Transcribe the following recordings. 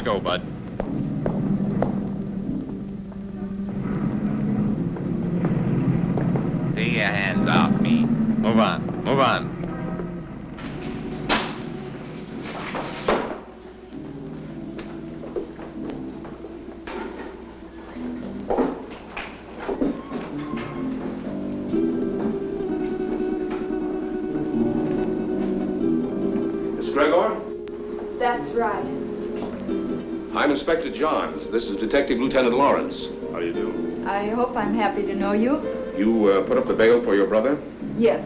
Let's go, Bud. Take your hands off me. Move on. Move on. That's right. I'm Inspector Johns. This is Detective Lieutenant Lawrence. How do you do? I hope I'm happy to know you. You put up the bail for your brother? Yes.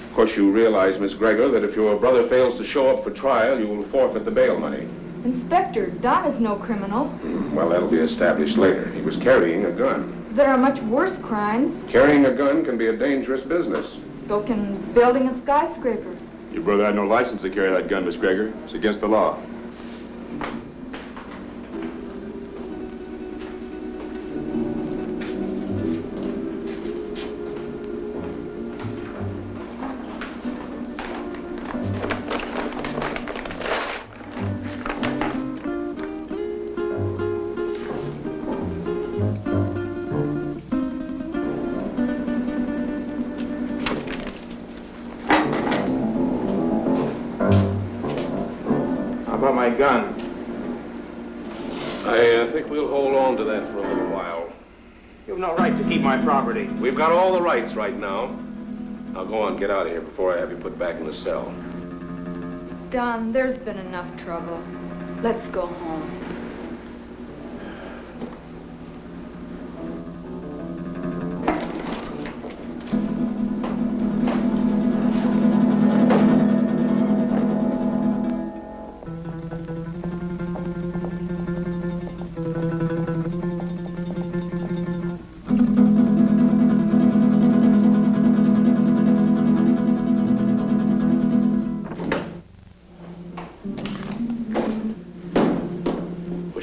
Of course, you realize, Miss Gregor, that if your brother fails to show up for trial, you will forfeit the bail money. Inspector, Don is no criminal. Well, that'll be established later. He was carrying a gun. There are much worse crimes. Carrying a gun can be a dangerous business. So can building a skyscraper. Your brother had no license to carry that gun, Miss Gregor. It's against the law. My gun. I think we'll hold on to that for a little while. You have no right to keep my property. We've got all the rights right now. Now go on, get out of here before I have you put back in the cell. Don, there's been enough trouble. Let's go home.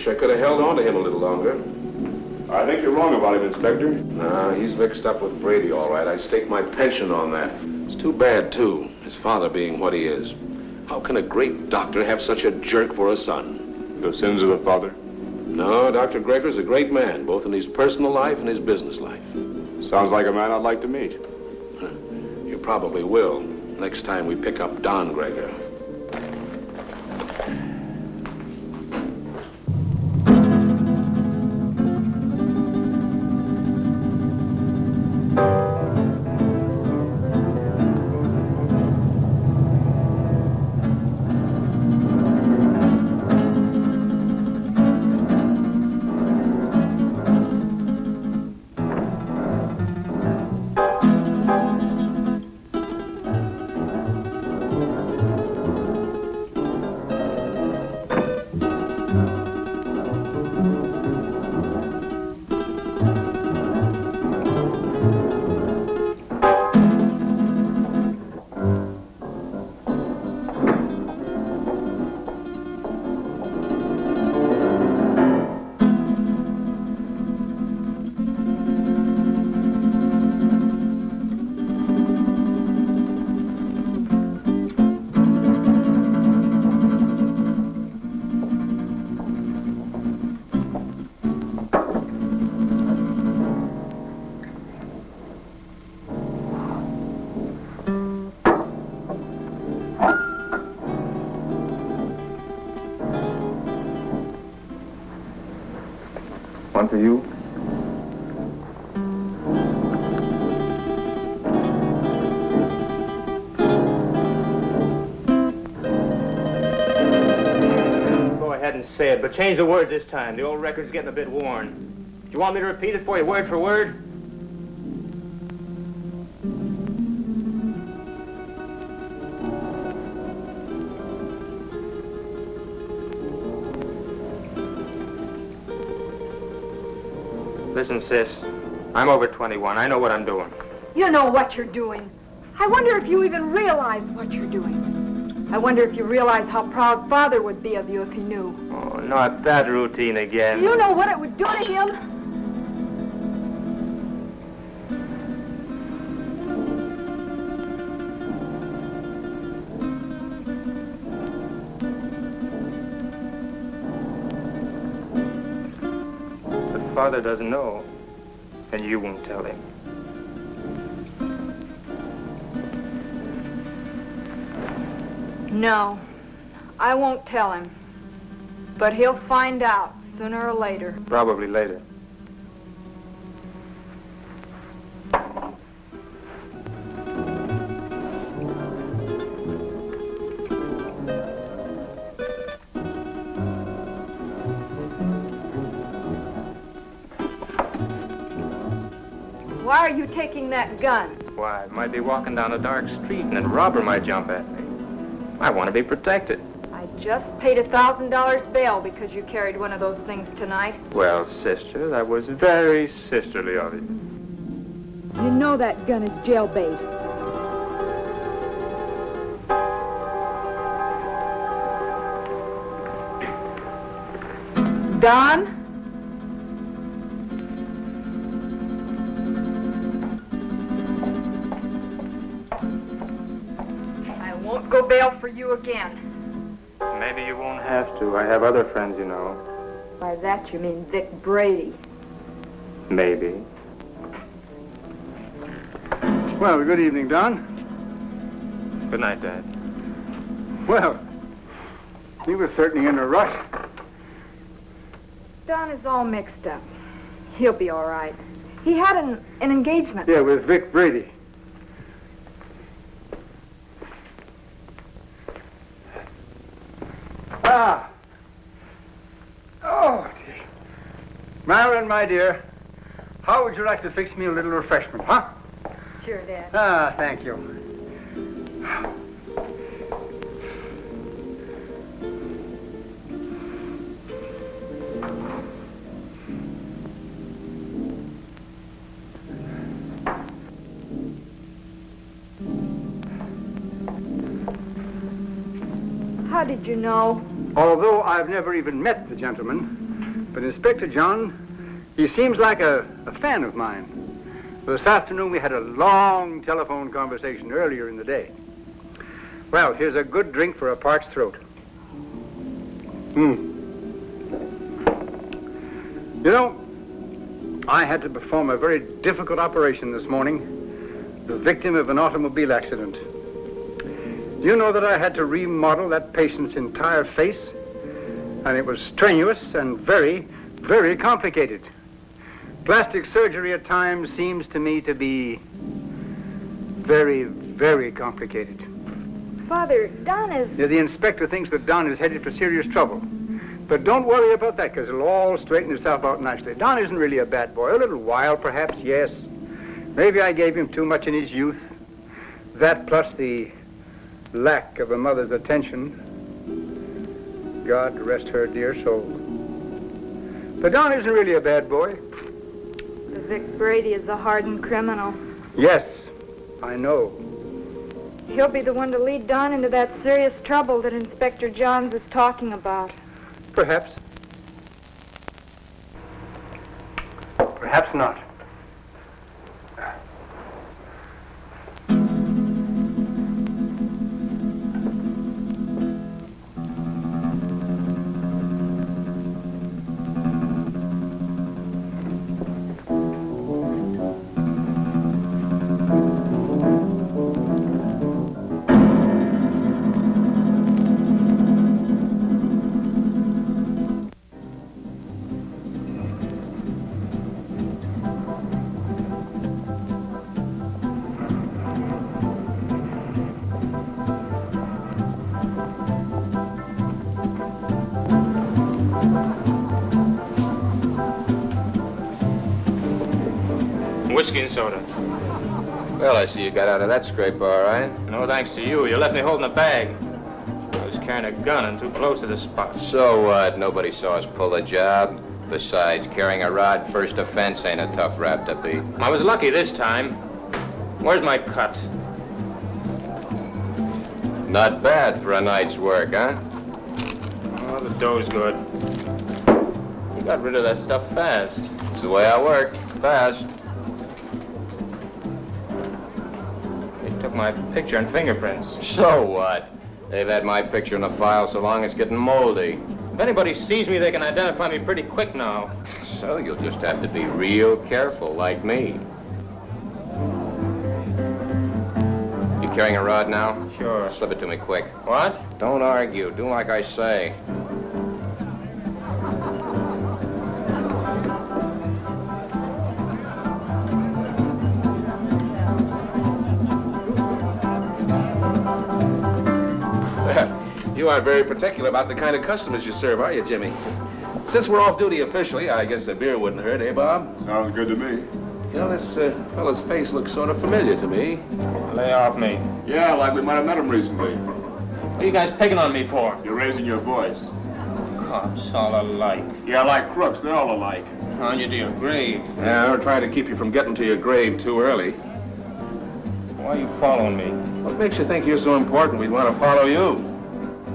I could have held on to him a little longer. I think you're wrong about him, Inspector. Nah, he's mixed up with Brady, all right. I staked my pension on that. It's too bad, too, his father being what he is. How can a great doctor have such a jerk for a son? The sins of the father? No, Dr. Gregor's a great man, both in his personal life and his business life. Sounds like a man I'd like to meet. You probably will, next time we pick up Don Gregor. One for you. Go ahead and say it, but change the words this time. The old record's getting a bit worn. Do you want me to repeat it for you word for word? Listen, sis, I'm over 21. I know what I'm doing. You know what you're doing. I wonder if you even realize what you're doing. I wonder if you realize how proud Father would be of you if he knew. Oh, not that routine again. Do you know what it would do to him? Father doesn't know, then you won't tell him. No, I won't tell him. But he'll find out sooner or later. Probably later. Why are you taking that gun? Why, I might be walking down a dark street and a robber might jump at me. I want to be protected. I just paid $1,000 bail because you carried one of those things tonight. Well, sister, that was very sisterly of you. You know that gun is jailbait. Don? I won't go bail for you again. Maybe you won't have to. I have other friends, you know. By that you mean Vic Brady. Maybe. Well, good evening, Don. Good night, Dad. Well, he was certainly in a rush. Don is all mixed up. He'll be all right. He had an engagement. Yeah, with Vic Brady. Ah. Oh, dear. Marilyn, my dear, how would you like to fix me a little refreshment, huh? Sure, Dad. Ah, thank you. How did you know? Although I've never even met the gentleman, but Inspector John, he seems like a fan of mine. This afternoon we had a long telephone conversation earlier in the day. Well, here's a good drink for a parched throat. You know, I had to perform a very difficult operation this morning, the victim of an automobile accident. Do you know that I had to remodel that patient's entire face? And it was strenuous and very, very complicated. Plastic surgery at times seems to me to be very, very complicated. Father, Don is... Yeah, the inspector thinks that Don is headed for serious trouble. But don't worry about that, because it'll all straighten itself out nicely. Don isn't really a bad boy. A little wild, perhaps, yes. Maybe I gave him too much in his youth. That plus the lack of a mother's attention. God rest her dear soul. But Don isn't really a bad boy. Vic Brady is a hardened criminal. Yes, I know. He'll be the one to lead Don into that serious trouble that Inspector Johns is talking about. Perhaps. Perhaps not. Whiskey and soda. Well, I see you got out of that scrape all right. No thanks to you. You left me holding a bag. I was carrying a gun and too close to the spot. So what? Nobody saw us pull a job. Besides, carrying a rod first offense ain't a tough rap to beat. I was lucky this time. Where's my cut? Not bad for a night's work, huh? Oh, the dough's good. You got rid of that stuff fast. It's the way I work. Fast. They took my picture and fingerprints. So what? They've had my picture in the file so long it's getting moldy. If anybody sees me, they can identify me pretty quick now. So you'll just have to be real careful, like me. You carrying a rod now? Sure. Slip it to me quick. What? Don't argue. Do like I say. You aren't very particular about the kind of customers you serve, are you, Jimmy? Since we're off duty officially, I guess a beer wouldn't hurt, eh, Bob? Sounds good to me. You know, this fellow's face looks sort of familiar to me. Lay off me. Yeah, like we might have met him recently. What are you guys picking on me for? You're raising your voice. Cops all alike. Yeah, like crooks, they're all alike. On you to your grave. Yeah, we're trying to keep you from getting to your grave too early. Why are you following me? What makes you think you're so important we'd want to follow you?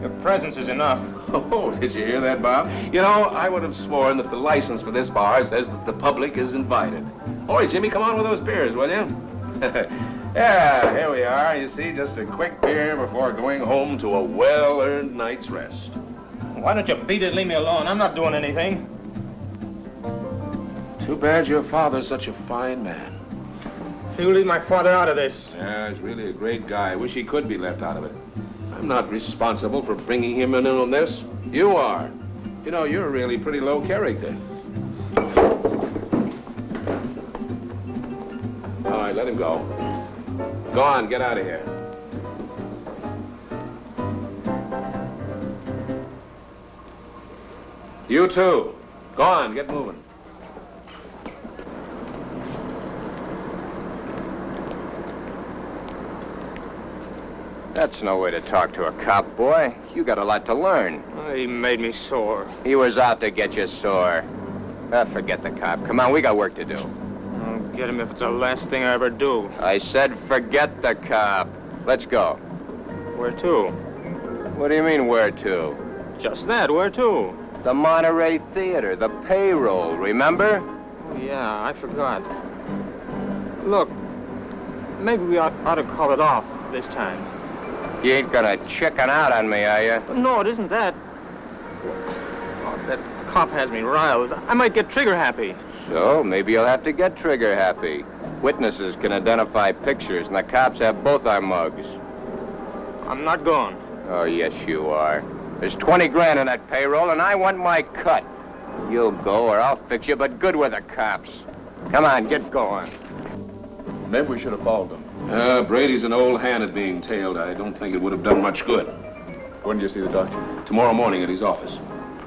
Your presence is enough. Oh, did you hear that, Bob? You know, I would have sworn that the license for this bar says that the public is invited. Boy, Jimmy, come on with those beers, will you? Yeah, here we are. You see, just a quick beer before going home to a well-earned night's rest. Why don't you beat it and leave me alone? I'm not doing anything. Too bad your father's such a fine man. You leave my father out of this. Yeah, he's really a great guy. I wish he could be left out of it. I'm not responsible for bringing him in on this. You are. You know, you're really pretty low character. All right, let him go. Go on, get out of here. You too. Go on, get moving. That's no way to talk to a cop, boy. You got a lot to learn. He made me sore. He was out to get you sore. Forget the cop. Come on, we got work to do. I'll get him if it's the last thing I ever do. I said forget the cop. Let's go. Where to? What do you mean, where to? Just that, where to? The Monterey Theater, the payroll, remember? Oh, yeah, I forgot. Look, maybe we ought to call it off this time. You ain't gonna chicken out on me, are you? No, it isn't that. Oh, that cop has me riled. I might get trigger happy. So, maybe you'll have to get trigger happy. Witnesses can identify pictures, and the cops have both our mugs. I'm not going. Oh, yes, you are. There's 20 grand in that payroll, and I want my cut. You'll go, or I'll fix you, but good with the cops. Come on, get going. Maybe we should have followed them. Brady's an old hand at being tailed. I don't think it would have done much good. When do you see the doctor? Tomorrow morning at his office.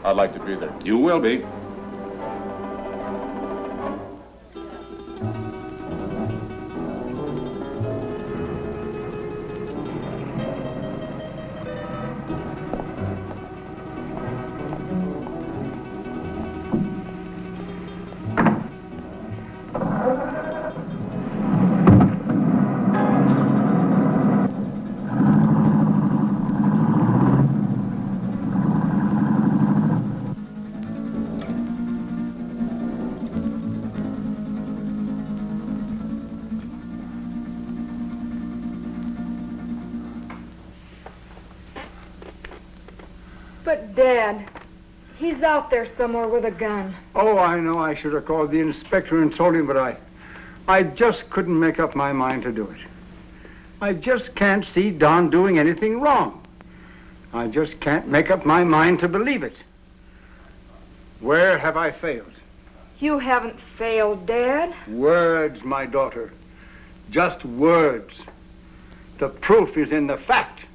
I'd like to be there. You will be. But, Dad, he's out there somewhere with a gun. Oh, I know I should have called the inspector and told him, but I just couldn't make up my mind to do it. I just can't see Don doing anything wrong. I just can't make up my mind to believe it. Where have I failed? You haven't failed, Dad. Words, my daughter. Just words. The proof is in the fact.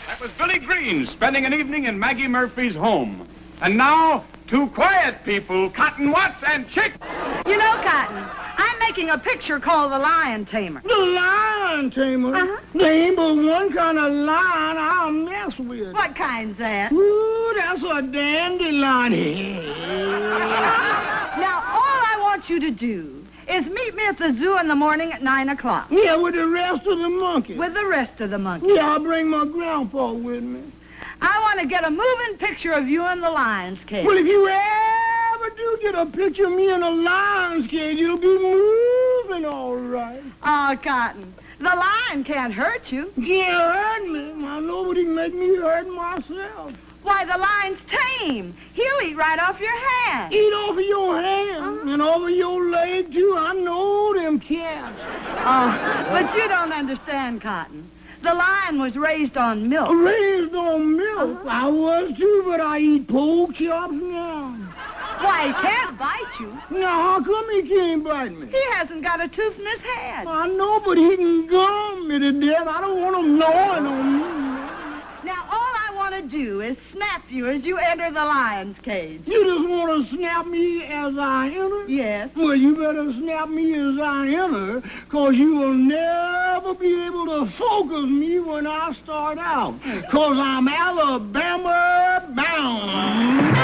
That was Billy Green spending an evening in Maggie Murphy's home. And now, two quiet people, Cotton Watts and Chick. You know, Cotton, I'm making a picture called The Lion Tamer. The lion tamer? Uh-huh. There ain't but one kind of lion I'll mess with. What kind's that? Ooh, that's a dandelion. Now, all I want you to do is meet me at the zoo in the morning at 9 o'clock. Yeah, with the rest of the monkeys. With the rest of the monkeys. Yeah, I'll bring my grandpa with me. I want to get a moving picture of you in the lion's cage. Well, if you ever do get a picture of me in a lion's cage, it'll be moving all right. Oh, Cotton, The lion can't hurt you. Can't hurt me. Why, nobody can make me hurt myself. Why, the lion's tame. He'll eat right off your hand. Eat off of your hand and over your leg, too. I know them cats. Oh, but you don't understand, Cotton. The lion was raised on milk. Raised on milk? I was, too, but I eat pork chops now. Why, he can't bite you. Now, how come he can't bite me? He hasn't got a tooth in his head. I know, but he can gum me to death. I don't want him gnawing on me. Now, all I want to do is snap you as you enter the lion's cage. You just want to snap me as I enter? Yes. Well, you better snap me as I enter, because you will never be able to focus me when I start out, because I'm Alabama bound.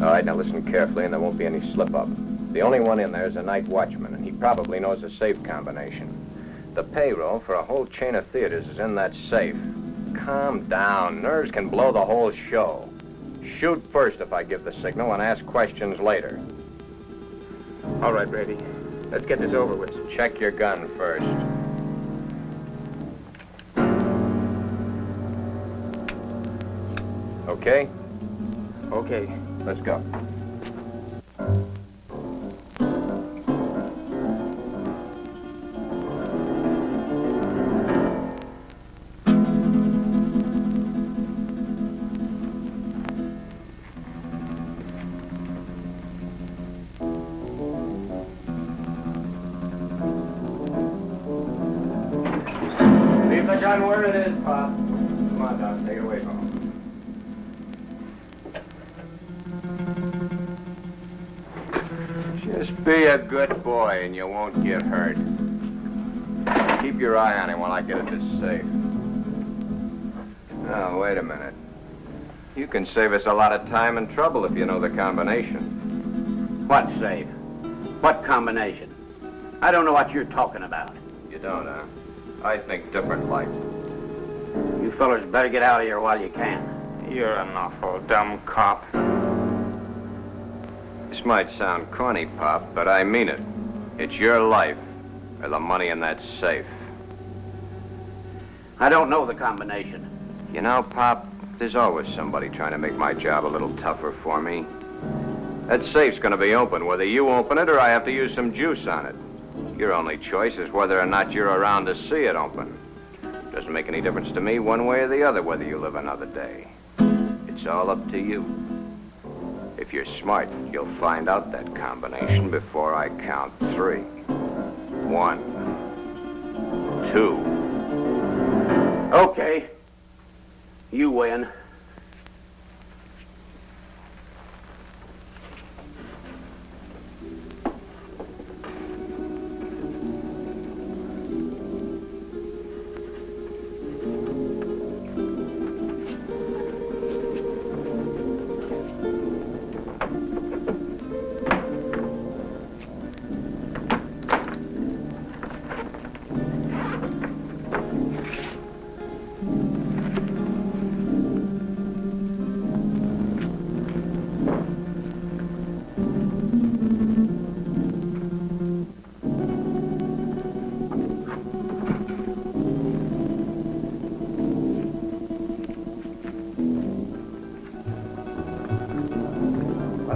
All right, now listen carefully, and there won't be any slip-up. The only one in there is a night watchman, and he probably knows the safe combination. The payroll for a whole chain of theaters is in that safe. Calm down. Nerves can blow the whole show. Shoot first if I give the signal, and ask questions later. All right, Brady. Let's get this over with. Check your gun first. Okay? Okay. Let's go. Leave the gun where it is, Pop. Come on, Doc. Take it away from him. Just be a good boy and you won't get hurt. Keep your eye on him while I get at this safe. Now, wait a minute. You can save us a lot of time and trouble if you know the combination. What safe? What combination? I don't know what you're talking about. You don't, huh? I think different like. You fellers better get out of here while you can. You're an awful dumb cop. This might sound corny, Pop, but I mean it. It's your life or the money in that safe. I don't know the combination. You know, Pop, there's always somebody trying to make my job a little tougher for me. That safe's gonna be open, whether you open it or I have to use some juice on it. Your only choice is whether or not you're around to see it open. Doesn't make any difference to me one way or the other whether you live another day. It's all up to you. If you're smart, you'll find out that combination before I count 3. 1, 2. Okay. You win.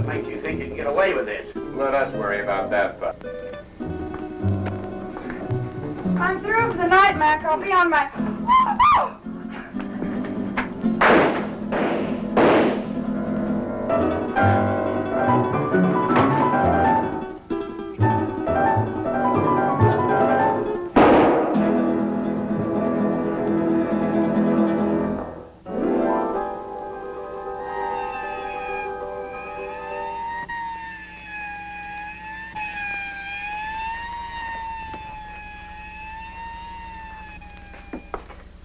makes you think you can get away with this? Let us worry about that, Bud. I'm through for the night, Mac. I'll be on my...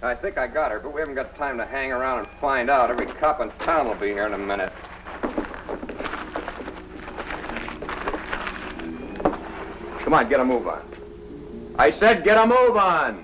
I think I got her, but we haven't got time to hang around and find out. Every cop in town will be here in a minute. Come on, get a move on. I said get a move on!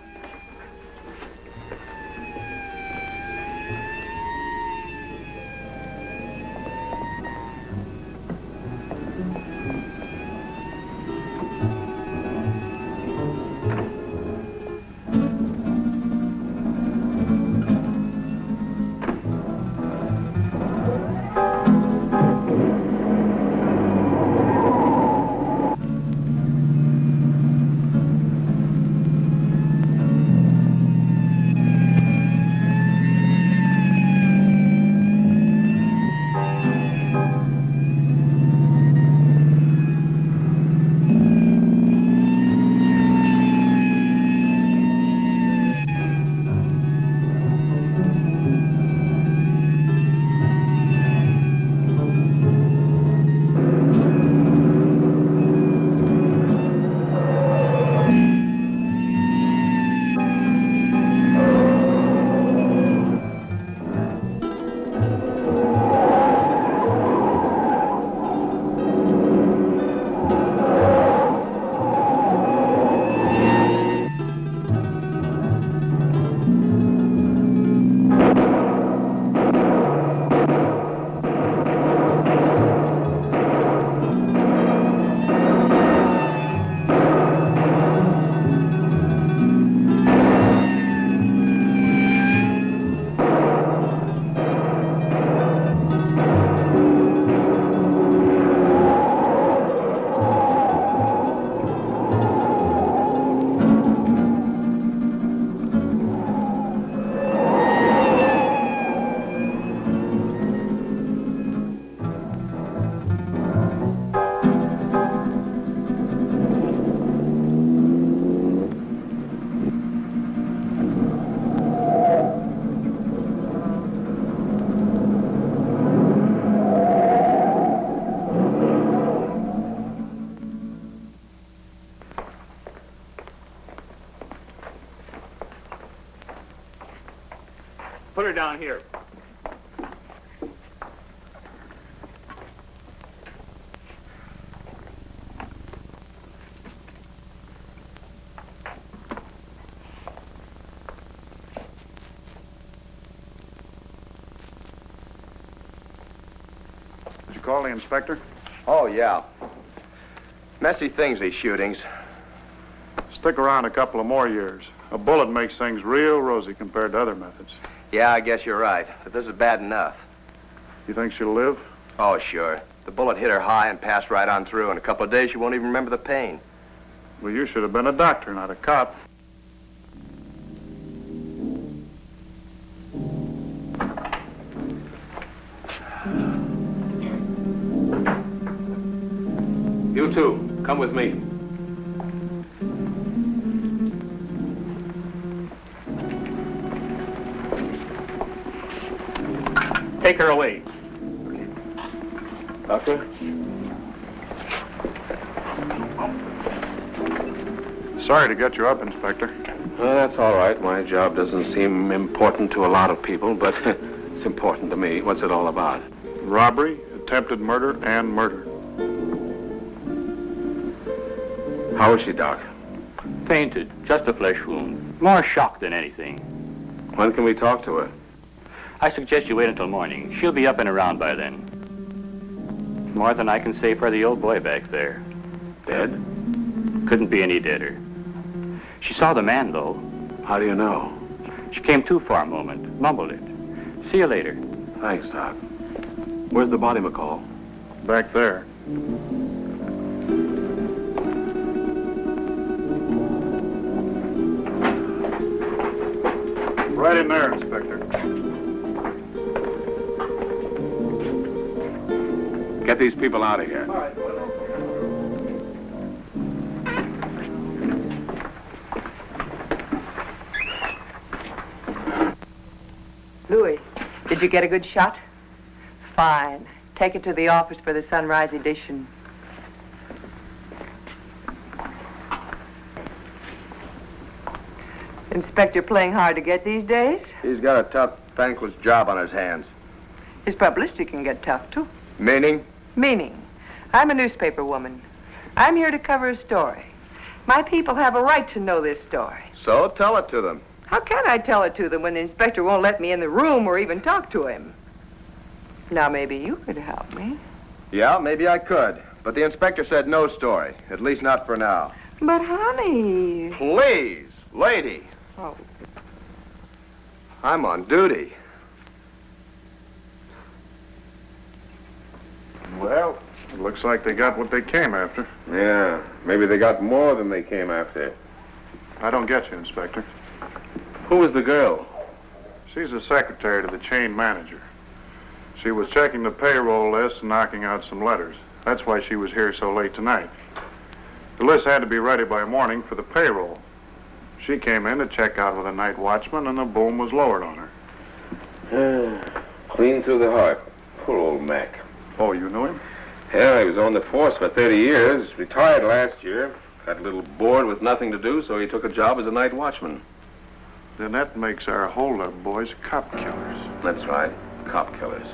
Put her down here. Did you call the inspector? Oh, yeah. Messy things, these shootings. Stick around a couple of more years. A bullet makes things real rosy compared to other methods. Yeah, I guess you're right. But this is bad enough. You think she'll live? Oh, sure. The bullet hit her high and passed right on through. In a couple of days, she won't even remember the pain. Well, you should have been a doctor, not a cop. You two, come with me. Take her away. Doctor? Sorry to get you up, Inspector. Well, that's all right. My job doesn't seem important to a lot of people, but it's important to me. What's it all about? Robbery, attempted murder, and murder. How is she, Doc? Fainted. Just a flesh wound. More shock than anything. When can we talk to her? I suggest you wait until morning. She'll be up and around by then. More than I can say for the old boy back there. Dead? Couldn't be any deader. She saw the man, though. How do you know? She came to for a moment, mumbled it. See you later. Thanks, Doc. Where's the body, McCall? Back there. Right in there, Inspector. Get these people out of here. All right. Louis, did you get a good shot? Fine. Take it to the office for the sunrise edition. Inspector playing hard to get these days? He's got a tough, thankless job on his hands. His publicity can get tough, too. Meaning? Meaning, I'm a newspaper woman. I'm here to cover a story. My people have a right to know this story. So tell it to them. How can I tell it to them when the inspector won't let me in the room or even talk to him? Now, maybe you could help me. Yeah, maybe I could. But the inspector said no story, at least not for now. But, honey... Please, lady. Oh. I'm on duty. Well, it looks like they got what they came after. Yeah, maybe they got more than they came after. I don't get you, Inspector. Who was the girl? She's the secretary to the chain manager. She was checking the payroll list and knocking out some letters. That's why she was here so late tonight. The list had to be ready by morning for the payroll. She came in to check out with a night watchman, and the boom was lowered on her. Clean through the heart. Poor old Mac. Oh, you knew him? Yeah, he was on the force for 30 years. Retired last year. Got a little bored with nothing to do, so he took a job as a night watchman. Then that makes our hold-up boys cop killers. That's right. Cop killers.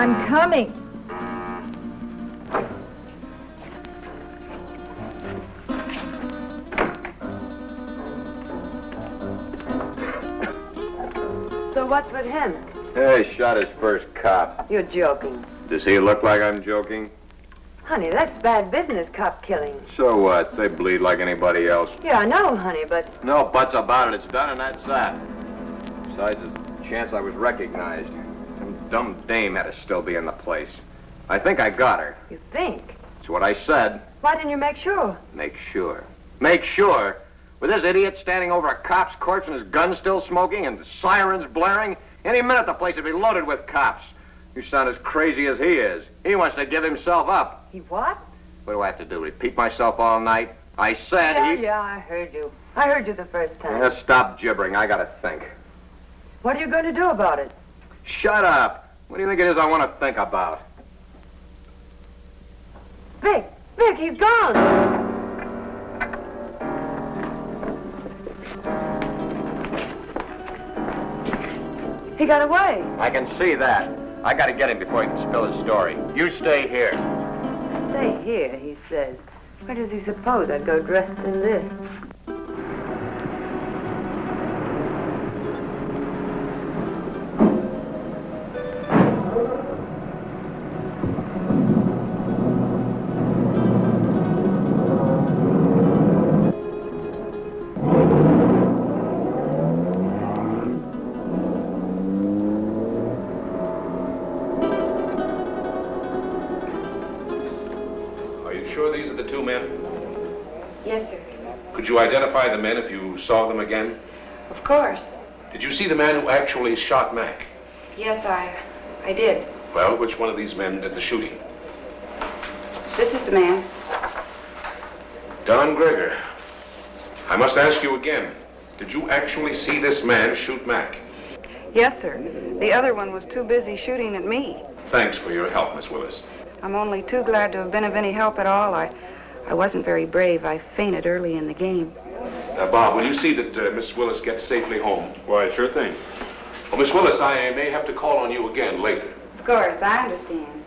I'm coming. So what's with him? Hey, shot his first cop. You're joking. Does he look like I'm joking? Honey, that's bad business, cop killing. So what? They bleed like anybody else. Yeah, I know, honey, but... No buts about it. It's done and that's that. Besides, there's a chance I was recognized. Some dumb dame had to still be in the place. I think I got her. You think? That's what I said. Why didn't you make sure? Make sure. Make sure? With this idiot standing over a cop's corpse and his gun still smoking and the sirens blaring, any minute the place would be loaded with cops. You sound as crazy as he is. He wants to give himself up. He what? What do I have to do? Repeat myself all night? I said Yeah, I heard you. I heard you the first time. Yeah, stop gibbering. I gotta think. What are you going to do about it? Shut up. What do you think it is I want to think about? Vic! Vic, he's gone! He got away. I can see that. I gotta get him before he can spill his story. You stay here. Stay here, he says. Where does he suppose I'd go dressed in this? Could you identify the men if you saw them again? Of course. Did you see the man who actually shot Mac? Yes, I did. Well, which one of these men did the shooting? This is the man. Don Greger. I must ask you again. Did you actually see this man shoot Mac? Yes, sir. The other one was too busy shooting at me. Thanks for your help, Miss Willis. I'm only too glad to have been of any help at all. I wasn't very brave. I fainted early in the game. Now, Bob, will you see that Miss Willis gets safely home? Why, sure thing. Well, Miss Willis, I may have to call on you again later. Of course, I understand.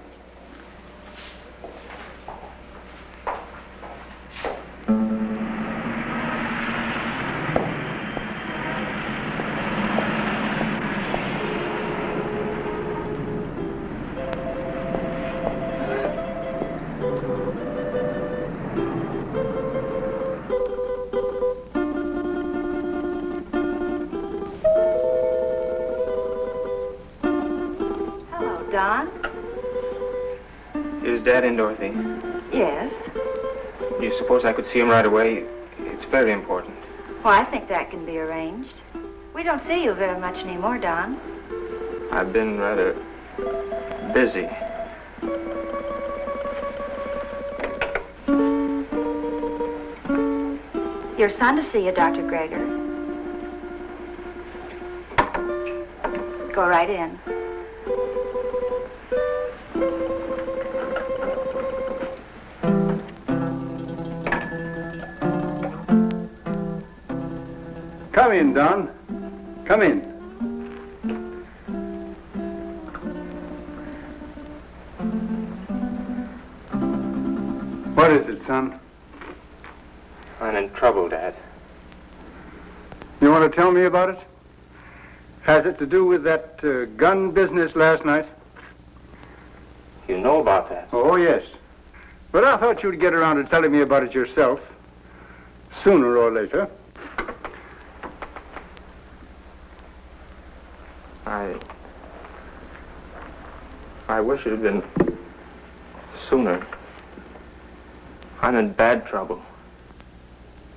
Don? Is Dad in, Dorothy? Yes. Do you suppose I could see him right away? It's very important. Well, I think that can be arranged. We don't see you very much anymore, Don. I've been rather busy. Your son to see you, Dr. Gregor. Go right in. Come in, Don. Come in. What is it, son? I'm in trouble, Dad. You want to tell me about it? Has it to do with that gun business last night? You know about that? Oh, yes. But I thought you'd get around to telling me about it yourself, sooner or later. I wish it had been sooner. I'm in bad trouble.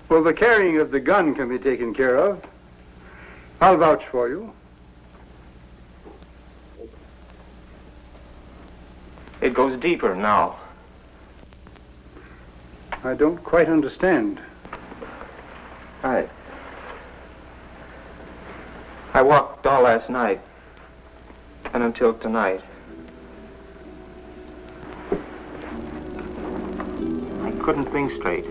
Well, the carrying of the gun can be taken care of. I'll vouch for you. It goes deeper now. I don't quite understand. I walked all last night and until tonight. I couldn't think straight.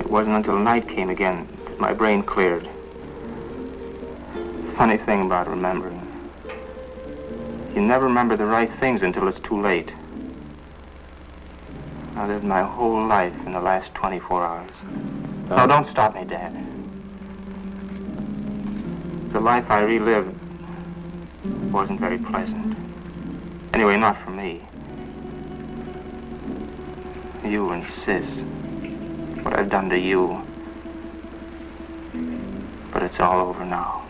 It wasn't until night came again that my brain cleared. Funny thing about remembering. You never remember the right things until it's too late. I lived my whole life in the last 24 hours. No, don't stop me, Dad. The life I relived wasn't very pleasant. Anyway, not for me. You and Sis. What I've done to you. But it's all over now.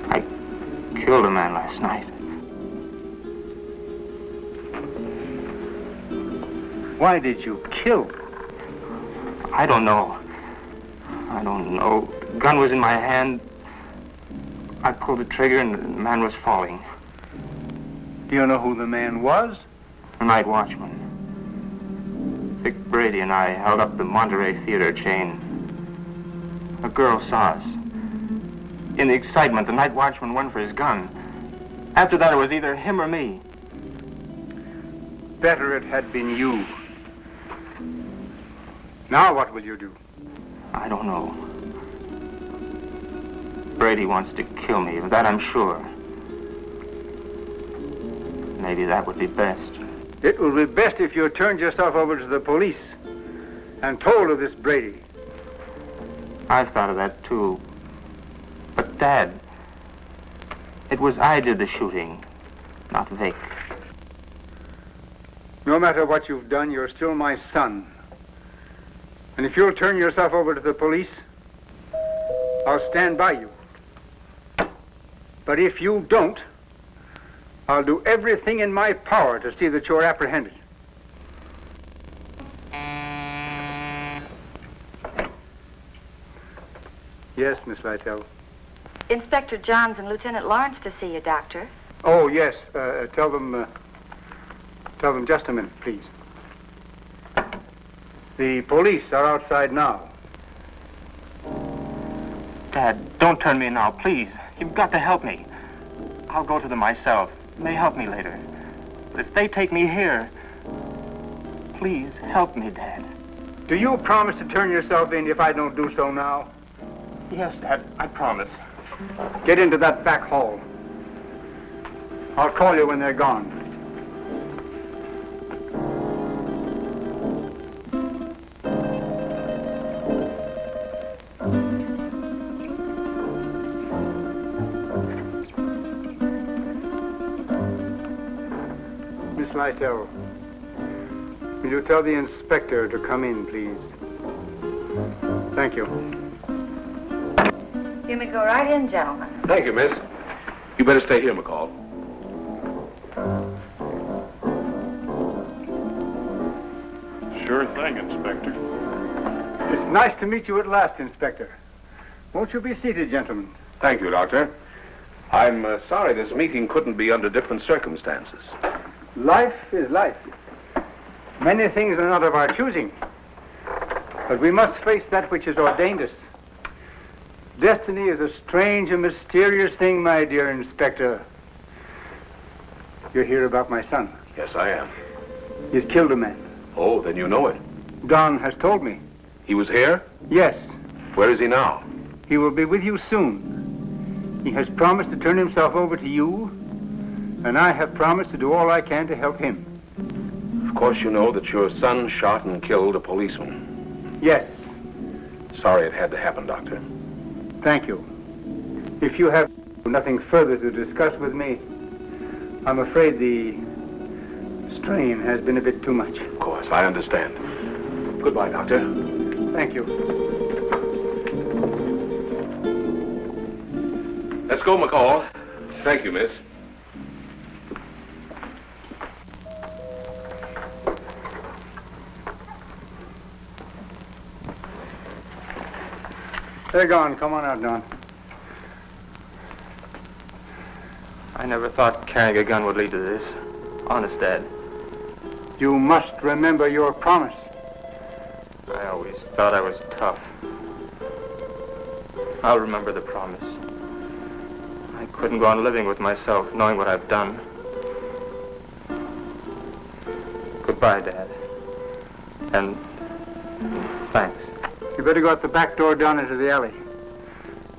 I killed a man last night. Why did you kill? I don't know. I don't know. The gun was in my hand. I pulled the trigger and the man was falling. Do you know who the man was? The night watchman. Vic Brady and I held up the Monterey Theater chain. A girl saw us. In the excitement, the night watchman went for his gun. After that, it was either him or me. Better it had been you. Now what will you do? I don't know. Brady wants to kill me, of that I'm sure. Maybe that would be best. It will be best if you turned yourself over to the police and told of this Brady. I've thought of that, too. But, Dad, it was I did the shooting, not Vic. No matter what you've done, you're still my son. And if you'll turn yourself over to the police, I'll stand by you. But if you don't, I'll do everything in my power to see that you're apprehended. Yes, Miss Lytell. Inspector Johns and Lieutenant Lawrence to see you, Doctor. Oh, yes. Tell them just a minute, please. The police are outside now. Dad, don't turn me now, please. You've got to help me. I'll go to them myself. It may help me later. But if they take me here, please help me, Dad. Do you promise to turn yourself in if I don't do so now? Yes, Dad, I promise. Get into that back hall. I'll call you when they're gone. Miss Lytell, will you tell the inspector to come in, please? Thank you. You may go right in, gentlemen. Thank you, miss. You better stay here, McCall. Sure thing, Inspector. It's nice to meet you at last, Inspector. Won't you be seated, gentlemen? Thank you, Doctor. I'm sorry this meeting couldn't be under different circumstances. Life is life. Many things are not of our choosing. But we must face that which has ordained us. Destiny is a strange and mysterious thing, my dear Inspector. You're here about my son. Yes, I am. He's killed a man. Oh, then you know it. Don has told me. He was here? Yes. Where is he now? He will be with you soon. He has promised to turn himself over to you, and I have promised to do all I can to help him. Of course you know that your son shot and killed a policeman. Yes. Sorry it had to happen, Doctor. Thank you. If you have nothing further to discuss with me, I'm afraid the strain has been a bit too much. Of course, I understand. Goodbye, Doctor. Thank you. Let's go, McCall. Thank you, miss. They're gone. Come on out, Don. I never thought carrying a gun would lead to this. Honest, Dad. You must remember your promise. I always thought I was tough. I'll remember the promise. I couldn't go on living with myself, knowing what I've done. Goodbye, Dad. And thanks. You better go out the back door down into the alley.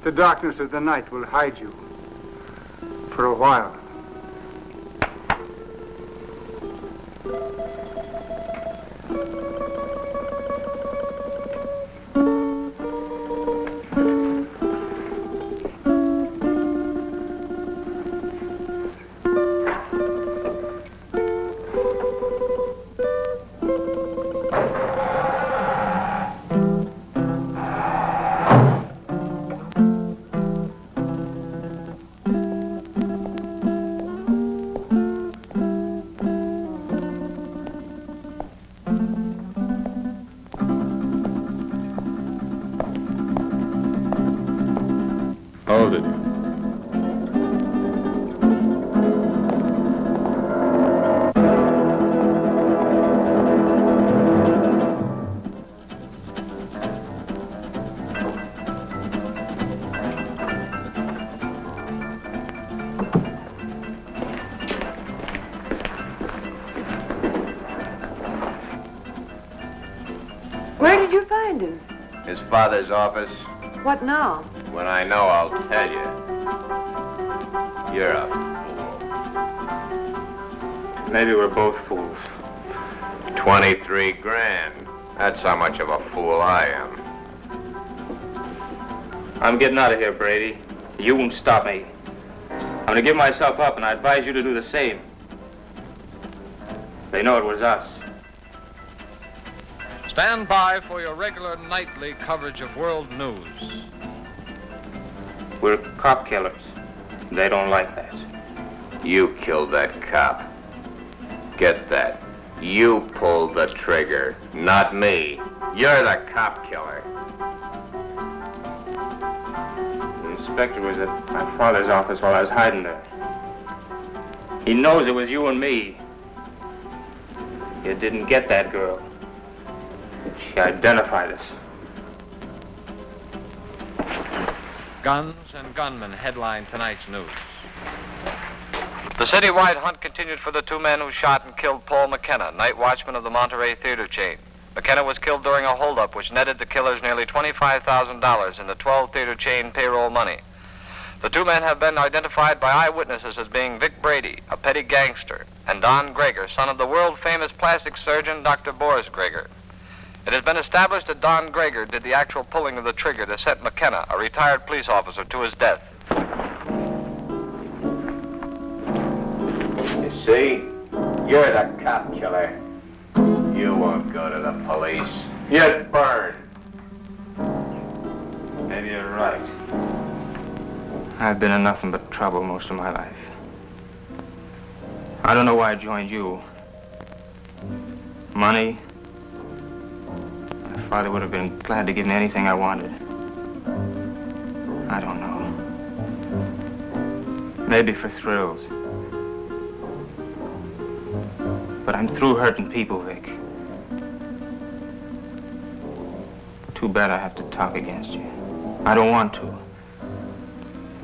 The darkness of the night will hide you. For a while. Hold it. Where did you find him? His father's office. What now? When I know, I'll tell you. You're a fool. Maybe we're both fools. 23 grand. That's how much of a fool I am. I'm getting out of here, Brady. You won't stop me. I'm going to give myself up, and I advise you to do the same. They know it was us. Stand by for your regular nightly coverage of world news. We're cop killers. They don't like that. You killed that cop. Get that. You pulled the trigger, not me. You're the cop killer. The inspector was at my father's office while I was hiding there. He knows it was you and me. You didn't get that girl. She identified us. Guns and gunmen headline tonight's news. The citywide hunt continued for the two men who shot and killed Paul McKenna, night watchman of the Monterey theater chain. McKenna was killed during a holdup which netted the killers nearly $25,000 in the 12 theater chain payroll money. The two men have been identified by eyewitnesses as being Vic Brady, a petty gangster, and Don Greger, son of the world-famous plastic surgeon Dr. Boris Greger. It has been established that Don Greger did the actual pulling of the trigger that sent McKenna, a retired police officer, to his death. You see? You're the cop killer. You won't go to the police. You'd burn. Maybe you're right. I've been in nothing but trouble most of my life. I don't know why I joined you. Money? My father would have been glad to give me anything I wanted. I don't know. Maybe for thrills. But I'm through hurting people, Vic. Too bad I have to talk against you. I don't want to.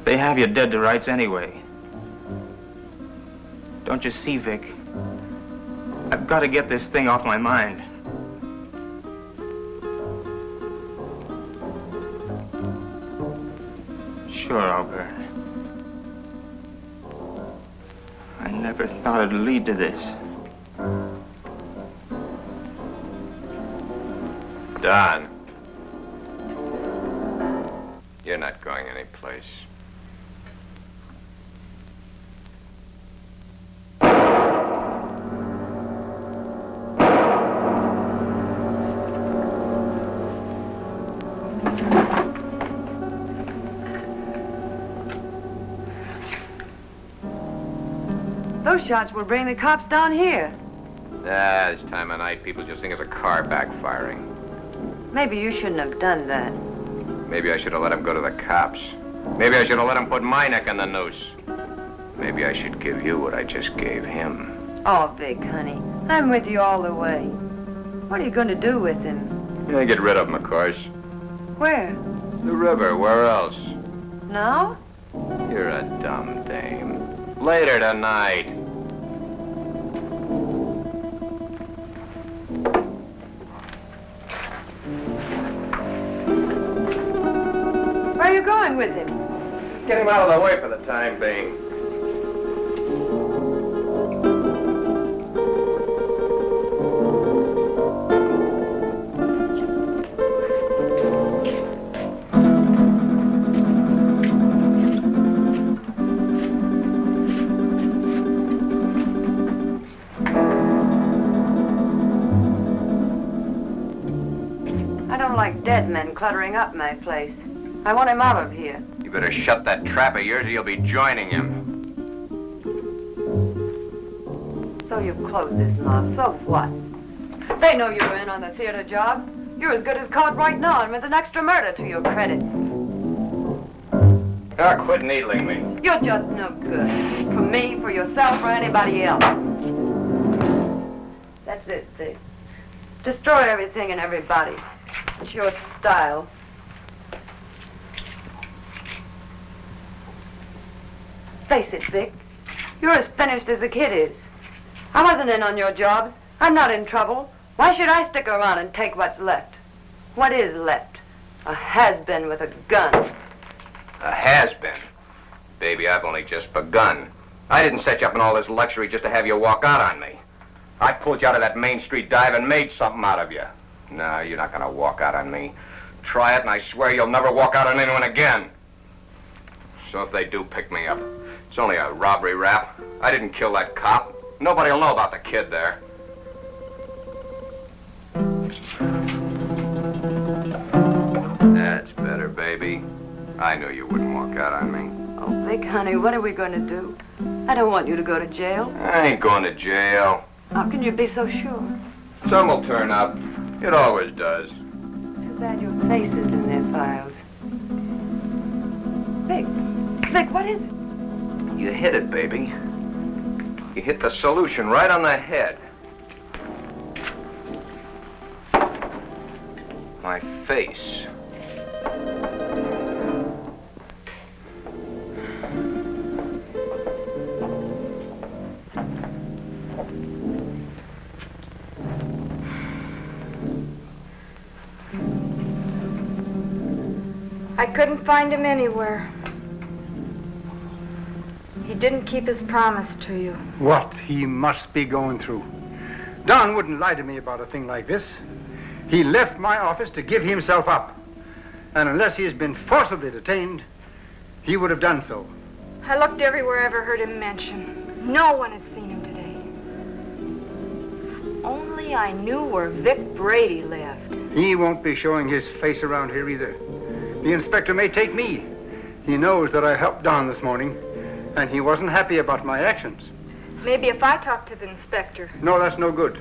They have you dead to rights anyway. Don't you see, Vic? I've got to get this thing off my mind. Sure, I'll burn. I never thought it'd lead to this. Don. You're not going anyplace. Those shots will bring the cops down here. This time of night, people just think it's a car backfiring. Maybe you shouldn't have done that. Maybe I should have let him go to the cops. Maybe I should have let him put my neck in the noose. Maybe I should give you what I just gave him. Oh, Vic, honey, I'm with you all the way. What are you going to do with him? Yeah, get rid of him, of course. Where? The river, where else? Now? You're a dumb dame. Later tonight. Where are you going with him? Get him out of the way for the time being. I don't like dead men cluttering up my place. I want him out of here. You better shut that trap of yours or you'll be joining him. So you've closed this mob. So what? They know you were in on the theater job. You're as good as caught right now and with an extra murder to your credit. Ah, quit needling me. You're just no good. For me, for yourself, or anybody else. That's it, Vic. Destroy everything and everybody. It's your style. Face it, Vic. You're as finished as the kid is. I wasn't in on your jobs. I'm not in trouble. Why should I stick around and take what's left? What is left? A has-been with a gun. A has-been? Baby, I've only just begun. I didn't set you up in all this luxury just to have you walk out on me. I pulled you out of that Main Street dive and made something out of you. No, you're not gonna walk out on me. Try it and I swear you'll never walk out on anyone again. So if they do pick me up, it's only a robbery rap. I didn't kill that cop. Nobody'll know about the kid there. That's better, baby. I knew you wouldn't walk out on me. Oh, Vic, honey, what are we going to do? I don't want you to go to jail. I ain't going to jail. How can you be so sure? Some will turn up. It always does. Too bad your face is in their files. Vic, what is it? You hit it, baby. You hit the solution right on the head. My face. I couldn't find him anywhere. He didn't keep his promise to you. What he must be going through. Don wouldn't lie to me about a thing like this. He left my office to give himself up. And unless he has been forcibly detained, he would have done so. I looked everywhere I ever heard him mention. No one had seen him today. If only I knew where Vic Brady lived. He won't be showing his face around here either. The inspector may take me. He knows that I helped Don this morning, and he wasn't happy about my actions. Maybe if I talk to the inspector. No, that's no good.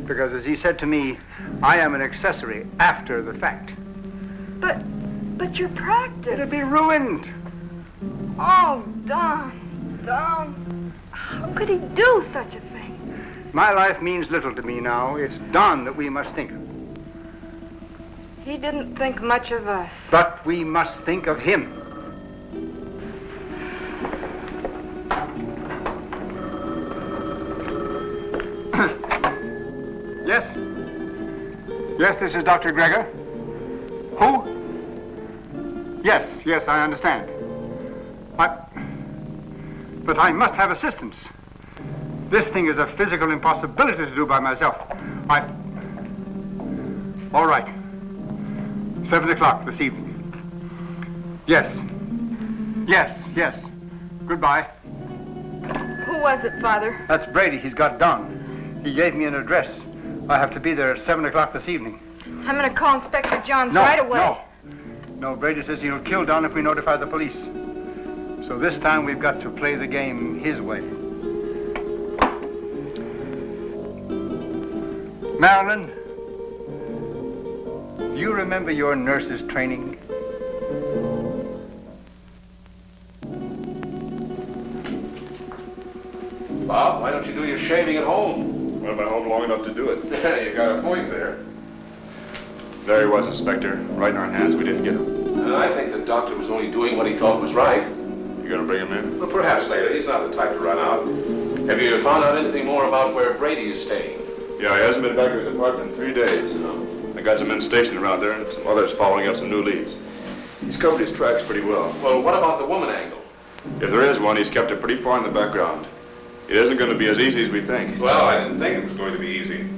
Because as he said to me, I am an accessory after the fact. But your practice. It'll be ruined. Oh, Don, how could he do such a thing? My life means little to me now. It's Don that we must think of. He didn't think much of us. But we must think of him. Yes? Yes, this is Dr. Gregor. Who? Yes, I understand. But I must have assistance. This thing is a physical impossibility to do by myself. All right. 7 o'clock this evening. Yes. Goodbye. Who was it, Father? That's Brady. He's got Don. He gave me an address. I have to be there at 7 o'clock this evening. I'm going to call Inspector Johns right away. No, Brady says he'll kill Don if we notify the police. So this time we've got to play the game his way. Marilyn, do you remember your nurse's training? Bob, why don't you do your shaving at home? Well, I've been home long enough to do it. You got a point there. There he was, Inspector. Right in our hands. We didn't get him. I think the doctor was only doing what he thought was right. You gonna bring him in? Well, perhaps later. He's not the type to run out. Have you found out anything more about where Brady is staying? Yeah, he hasn't been back to his apartment in 3 days. I got some men stationed around there and some others following up some new leads. He's covered his tracks pretty well. Well, what about the woman angle? If there is one, he's kept it pretty far in the background. It isn't going to be as easy as we think. Well, I didn't think it was going to be easy.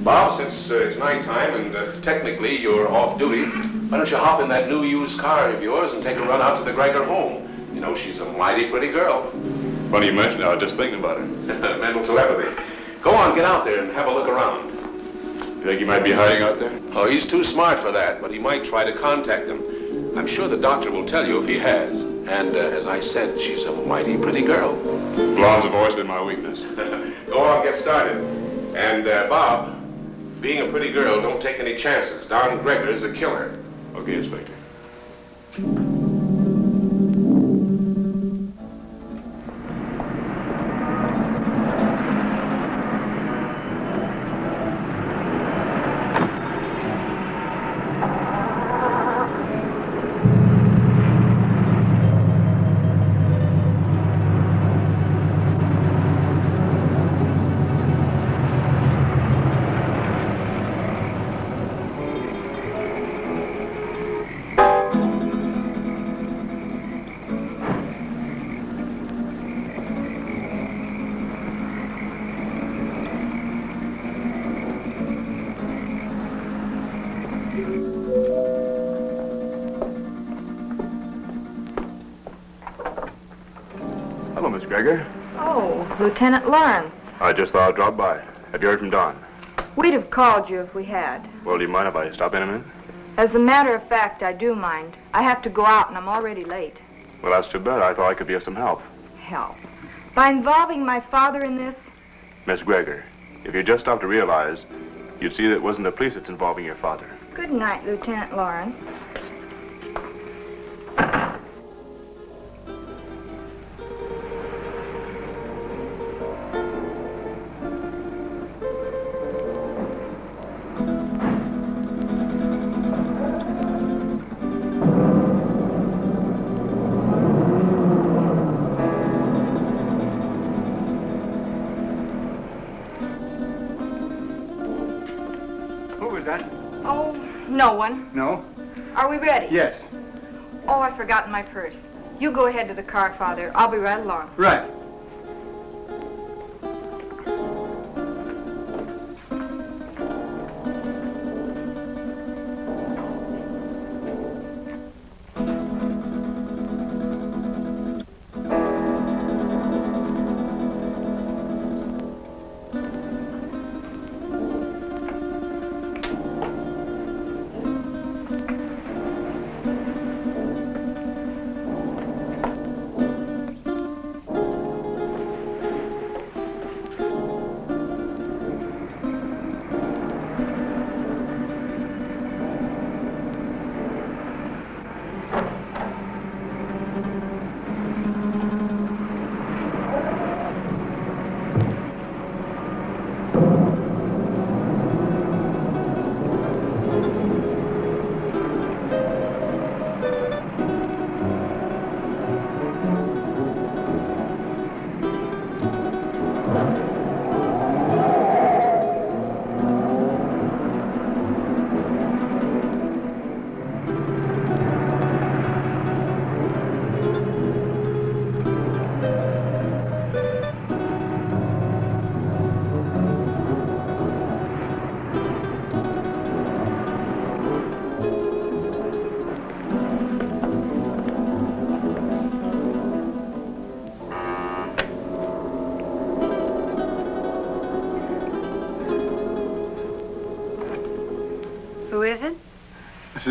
Bob, since it's nighttime and technically you're off duty, why don't you hop in that new used car of yours and take a run out to the Gregor home? You know, she's a mighty pretty girl. Funny you mention it. I was just thinking about it. Mental telepathy. Go on, get out there and have a look around. You think he might be hiding out there? Oh, he's too smart for that, but he might try to contact them. I'm sure the doctor will tell you if he has. And as I said, she's a mighty pretty girl. Blondes have always been my weakness. Go on, get started. And, Bob, being a pretty girl, don't take any chances. Don Gregor's a killer. Okay, Inspector. Hello, Miss Gregor. Oh, Lieutenant Lawrence. I just thought I'd drop by. Have you heard from Don? We'd have called you if we had. Well, do you mind if I stop in a minute? As a matter of fact, I do mind. I have to go out and I'm already late. Well, that's too bad. I thought I could be of some help. Help? By involving my father in this? Miss Gregor, if you just stopped to realize, you'd see that it wasn't the police that's involving your father. Good night, Lieutenant Lawrence. No one. No? Are we ready? Yes. Oh, I've forgotten my purse. You go ahead to the car, Father. I'll be right along. Right.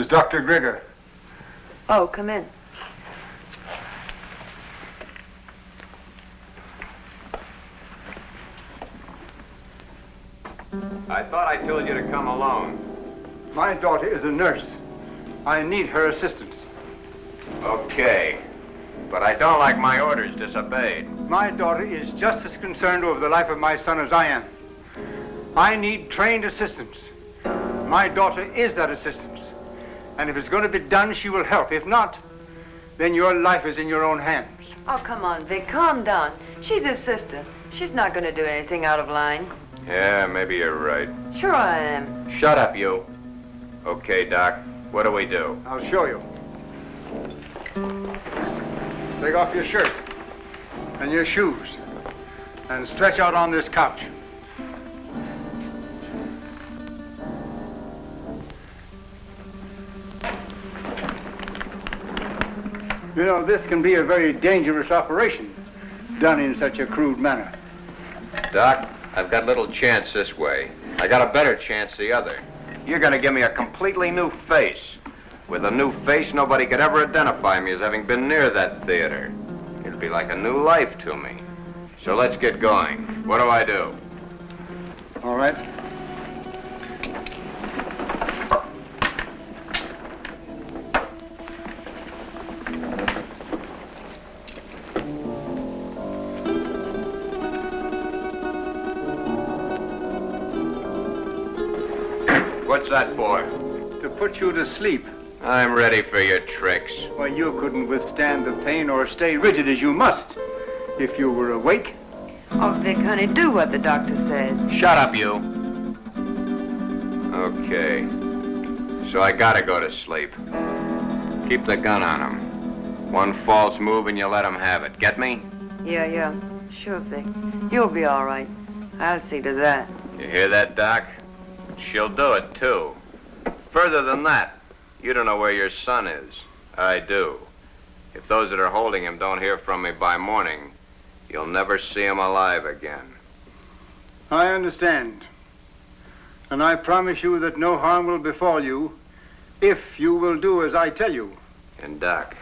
is Dr. Grigger. Oh, come in. I thought I told you to come alone. My daughter is a nurse. I need her assistance. Okay. But I don't like my orders disobeyed. My daughter is just as concerned over the life of my son as I am. I need trained assistance. My daughter is that assistance. And if it's going to be done, she will help. If not, then your life is in your own hands. Oh, come on, Vic, calm down. She's his sister. She's not going to do anything out of line. Yeah, maybe you're right. Sure I am. Shut up, you. Okay, Doc. What do we do? I'll show you. Take off your shirt and your shoes and stretch out on this couch. You know, this can be a very dangerous operation done in such a crude manner. Doc, I've got little chance this way. I got a better chance the other. You're going to give me a completely new face. With a new face, nobody could ever identify me as having been near that theater. It'll be like a new life to me. So let's get going. What do I do? All right. What's that for? To put you to sleep. I'm ready for your tricks. Why, you couldn't withstand the pain or stay rigid as you must if you were awake. Oh, Vic, honey, do what the doctor says. Shut up, you. Okay. So I gotta go to sleep. Keep the gun on him. One false move and you let him have it. Get me? Yeah. Sure, Vic. You'll be all right. I'll see to that. You hear that, Doc? She'll do it, too. Further than that, you don't know where your son is. I do. If those that are holding him don't hear from me by morning, you'll never see him alive again. I understand. And I promise you that no harm will befall you if you will do as I tell you. And Doc,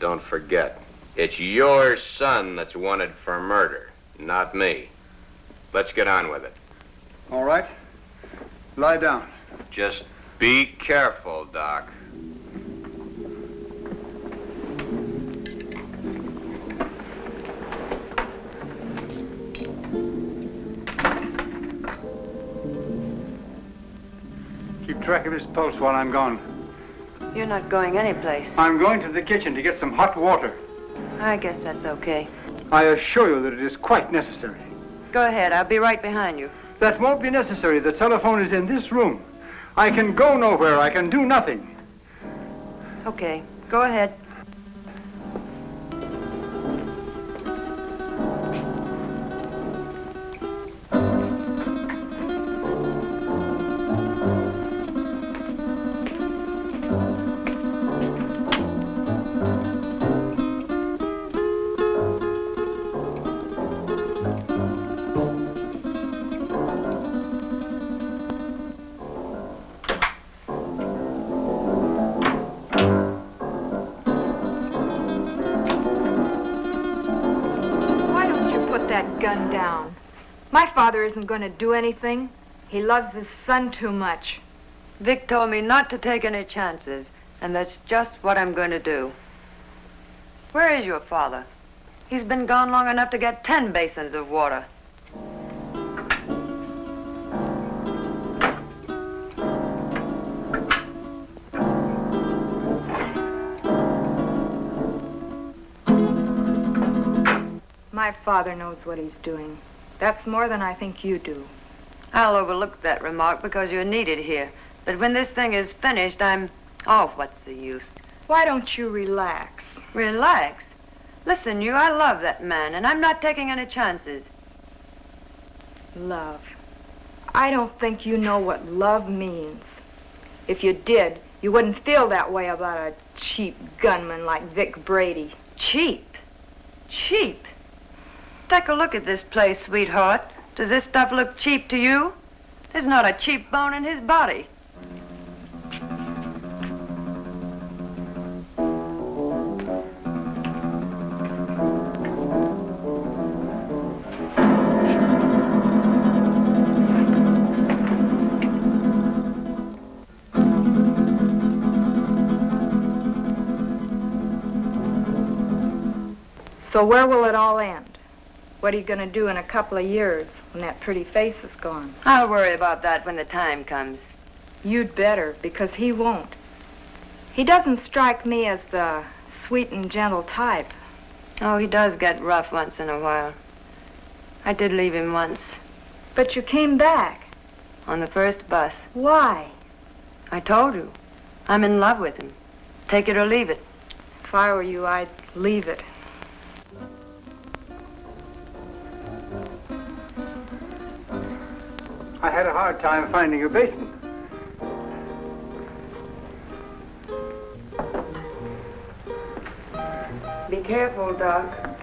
don't forget, it's your son that's wanted for murder, not me. Let's get on with it. All right. Lie down. Just be careful, Doc. Keep track of his pulse while I'm gone. You're not going anyplace. I'm going to the kitchen to get some hot water. I guess that's okay. I assure you that it is quite necessary. Go ahead. I'll be right behind you. That won't be necessary. The telephone is in this room. I can go nowhere. I can do nothing. Okay. Go ahead. Gun down. My father isn't going to do anything. He loves his son too much. Vic told me not to take any chances, and that's just what I'm going to do. Where is your father? He's been gone long enough to get 10 basins of water. My father knows what he's doing. That's more than I think you do. I'll overlook that remark because you're needed here. But when this thing is finished, oh, what's the use? Why don't you relax? Relax? Listen, I love that man, and I'm not taking any chances. Love. I don't think you know what love means. If you did, you wouldn't feel that way about a cheap gunman like Vic Brady. Cheap? Cheap? Take a look at this place, sweetheart. Does this stuff look cheap to you? There's not a cheap bone in his body. So where will it all end? What are you going to do in a couple of years when that pretty face is gone? I'll worry about that when the time comes. You'd better, because he won't. He doesn't strike me as the sweet and gentle type. Oh, he does get rough once in a while. I did leave him once. But you came back. On the first bus. Why? I told you. I'm in love with him. Take it or leave it. If I were you, I'd leave it. I had a hard time finding a basin. Be careful, Doc.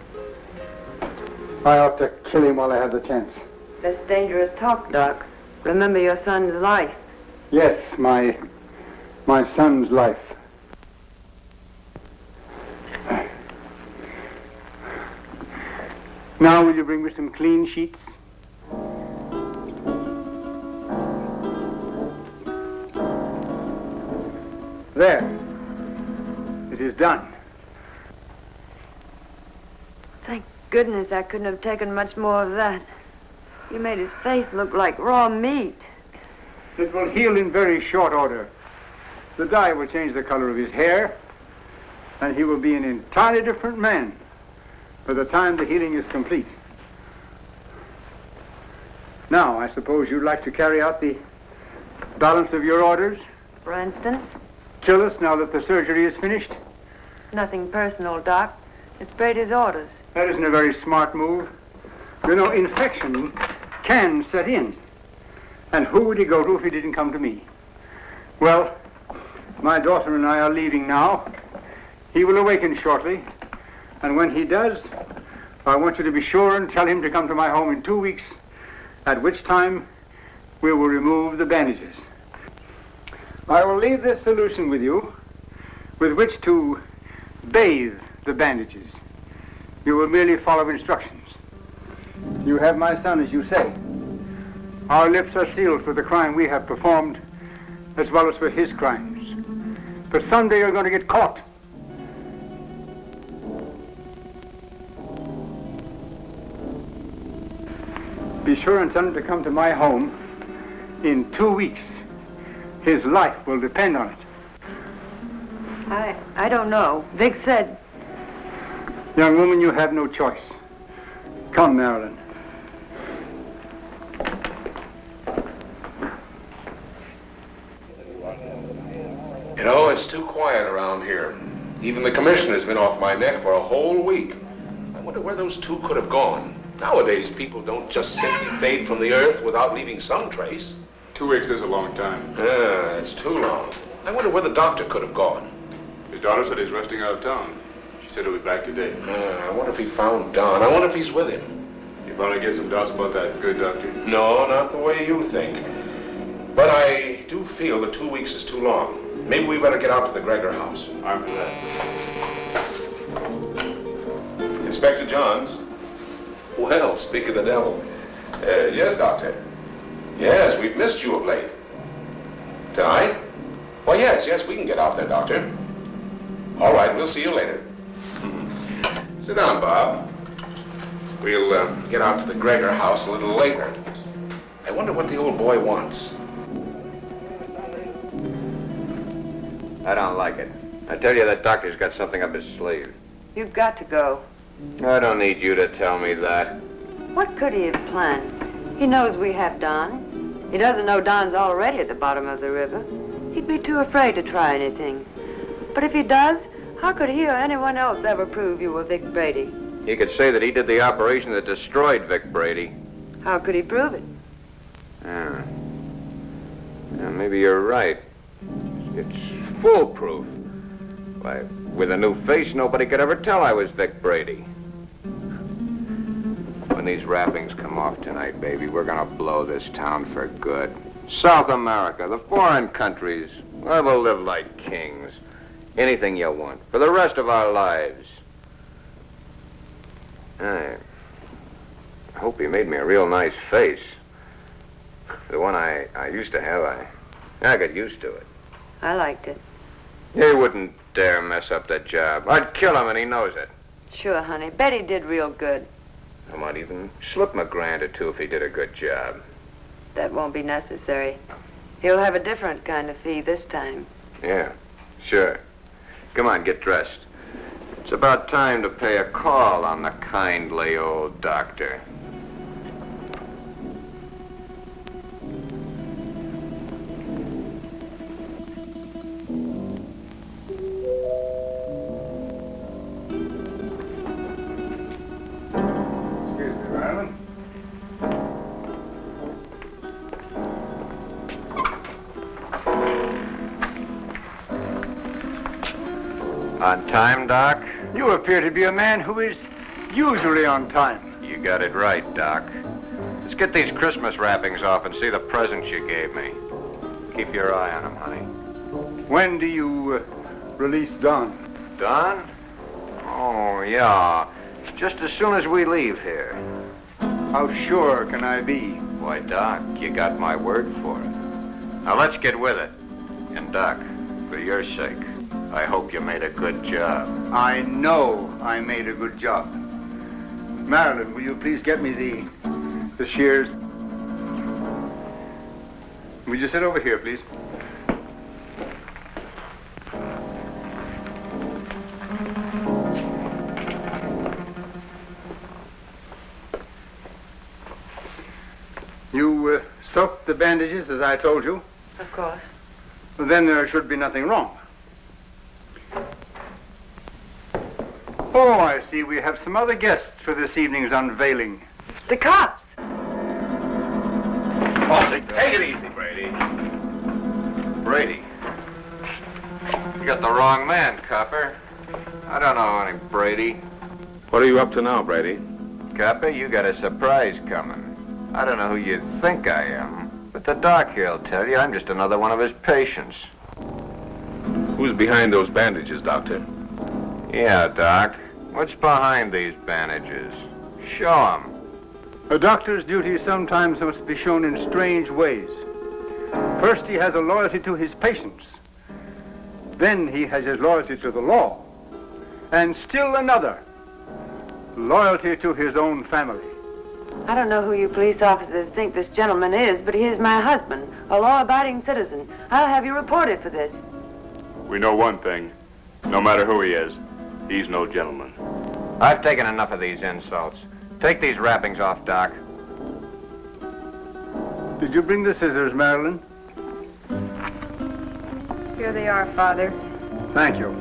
I ought to kill him while I have the chance. That's dangerous talk, Doc. Remember your son's life. Yes, my son's life. Now will you bring me some clean sheets? There. It is done. Thank goodness I couldn't have taken much more of that. You made his face look like raw meat. It will heal in very short order. The dye will change the color of his hair, and he will be an entirely different man by the time the healing is complete. Now, I suppose you'd like to carry out the balance of your orders? For instance? Kill us now that the surgery is finished? It's nothing personal, Doc. It's Brady's orders. That isn't a very smart move. You know, infection can set in. And who would he go to if he didn't come to me? Well, my daughter and I are leaving now. He will awaken shortly. And when he does, I want you to be sure and tell him to come to my home in 2 weeks, at which time we will remove the bandages. I will leave this solution with you, with which to bathe the bandages. You will merely follow instructions. You have my son, as you say. Our lips are sealed for the crime we have performed, as well as for his crimes. But someday you're going to get caught. Be sure and tell him to come to my home in 2 weeks. His life will depend on it. I don't know. Vic said... Young woman, you have no choice. Come, Marilyn. You know, it's too quiet around here. Even the commissioner's been off my neck for a whole week. I wonder where those two could have gone. Nowadays, people don't just simply fade from the earth without leaving some trace. 2 weeks is a long time. Yeah, it's too long. I wonder where the doctor could have gone. His daughter said he's resting out of town. She said he'll be back today. I wonder if he found Don. I wonder if he's with him. You probably get some doubts about that, good doctor. No, not the way you think. But I do feel that 2 weeks is too long. Maybe we better get out to the Gregor house. I'm for that. Inspector Johns. Well, speak of the devil. Yes, Doctor. Yes, we've missed you of late. Tonight? Well, yes, we can get out there, Doctor. All right, we'll see you later. Sit down, Bob. We'll get out to the Gregor house a little later. I wonder what the old boy wants. I don't like it. I tell you, that doctor's got something up his sleeve. You've got to go. I don't need you to tell me that. What could he have planned? He knows we have Don. He doesn't know Don's already at the bottom of the river. He'd be too afraid to try anything. But if he does, how could he or anyone else ever prove you were Vic Brady? He could say that he did the operation that destroyed Vic Brady. How could he prove it? Yeah, maybe you're right. It's foolproof. Why, with a new face, nobody could ever tell I was Vic Brady. When these wrappings come off tonight, baby, we're gonna blow this town for good. South America, the foreign countries, where we'll live like kings. Anything you want, for the rest of our lives. I hope he made me a real nice face. The one I used to have, I got used to it. I liked it. He wouldn't dare mess up the job. I'd kill him, and he knows it. Sure, honey. Betty did real good. I might even slip him $1,000 or $2 if he did a good job. That won't be necessary. He'll have a different kind of fee this time. Yeah, sure. Come on, get dressed. It's about time to pay a call on the kindly old doctor. Excuse me, Marilyn. On time, Doc? You appear to be a man who is usually on time. You got it right, Doc. Let's get these Christmas wrappings off and see the presents you gave me. Keep your eye on them, honey. When do you release Don? Don? Oh, yeah. Just as soon as we leave here. How sure can I be? Why, Doc, you got my word for it. Now let's get with it. And Doc, for your sake, I hope you made a good job. I know I made a good job. Marilyn, will you please get me the shears? Will you sit over here, please? You soaked the bandages as I told you? Of course. Well, then there should be nothing wrong. Oh, I see. We have some other guests for this evening's unveiling. The cops. Oh, take it easy, Brady. Brady. You got the wrong man, copper. I don't know any Brady. What are you up to now, Brady? Copper, you got a surprise coming. I don't know who you think I am, but the doc here'll tell you I'm just another one of his patients. Who's behind those bandages, Doctor? Yeah, Doc. What's behind these bandages? Show 'em. A doctor's duty sometimes must be shown in strange ways. First, he has a loyalty to his patients. Then he has his loyalty to the law. And still another, loyalty to his own family. I don't know who you police officers think this gentleman is, but he is my husband, a law-abiding citizen. I'll have you reported for this. We know one thing. No matter who he is, he's no gentleman. I've taken enough of these insults. Take these wrappings off, Doc. Did you bring the scissors, Marilyn? Here they are, Father. Thank you.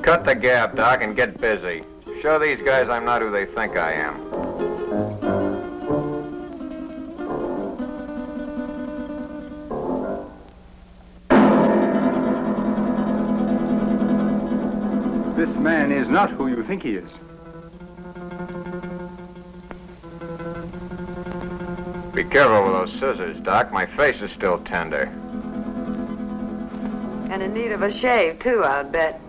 Cut the gab, Doc, and get busy. Show these guys I'm not who they think I am. This man is not who you think he is. Be careful with those scissors, Doc. My face is still tender. And in need of a shave, too, I'll bet.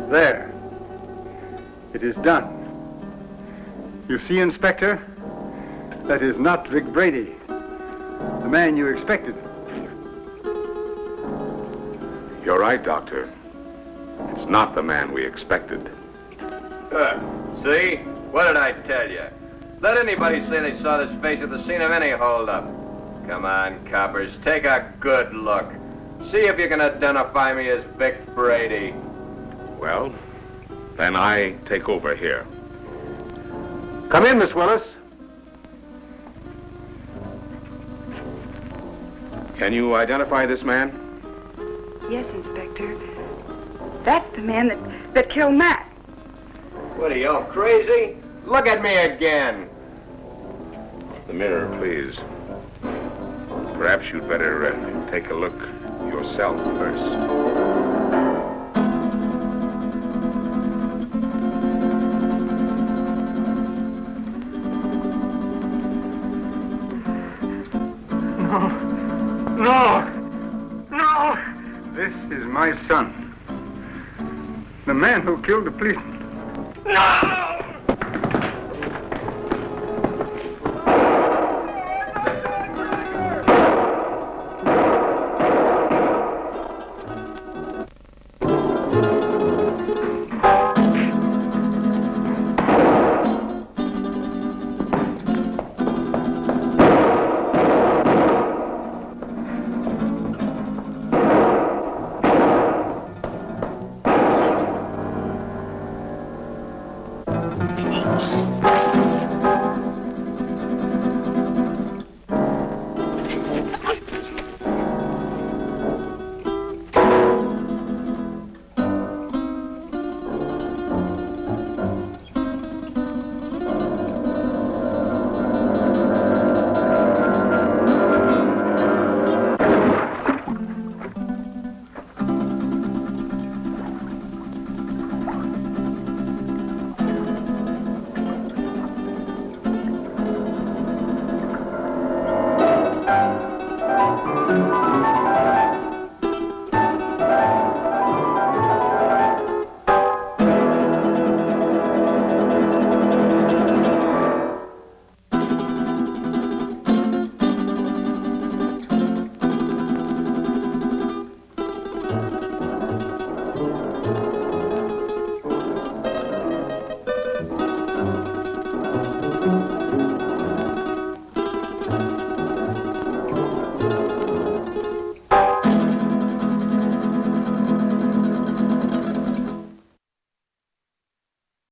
There. It is done. You see, Inspector? That is not Vic Brady, the man you expected. You're right, Doctor. It's not the man we expected. See? What did I tell you? Let anybody say they saw this face at the scene of any holdup. Come on, coppers, take a good look. See if you can identify me as Vic Brady. Well, then I take over here. Come in, Miss Willis. Can you identify this man? Yes, Inspector. That's the man that killed Matt. What are you, all crazy? Look at me again. The mirror, please. Perhaps you'd better take a look yourself first. my son. The man who killed the policeman. No!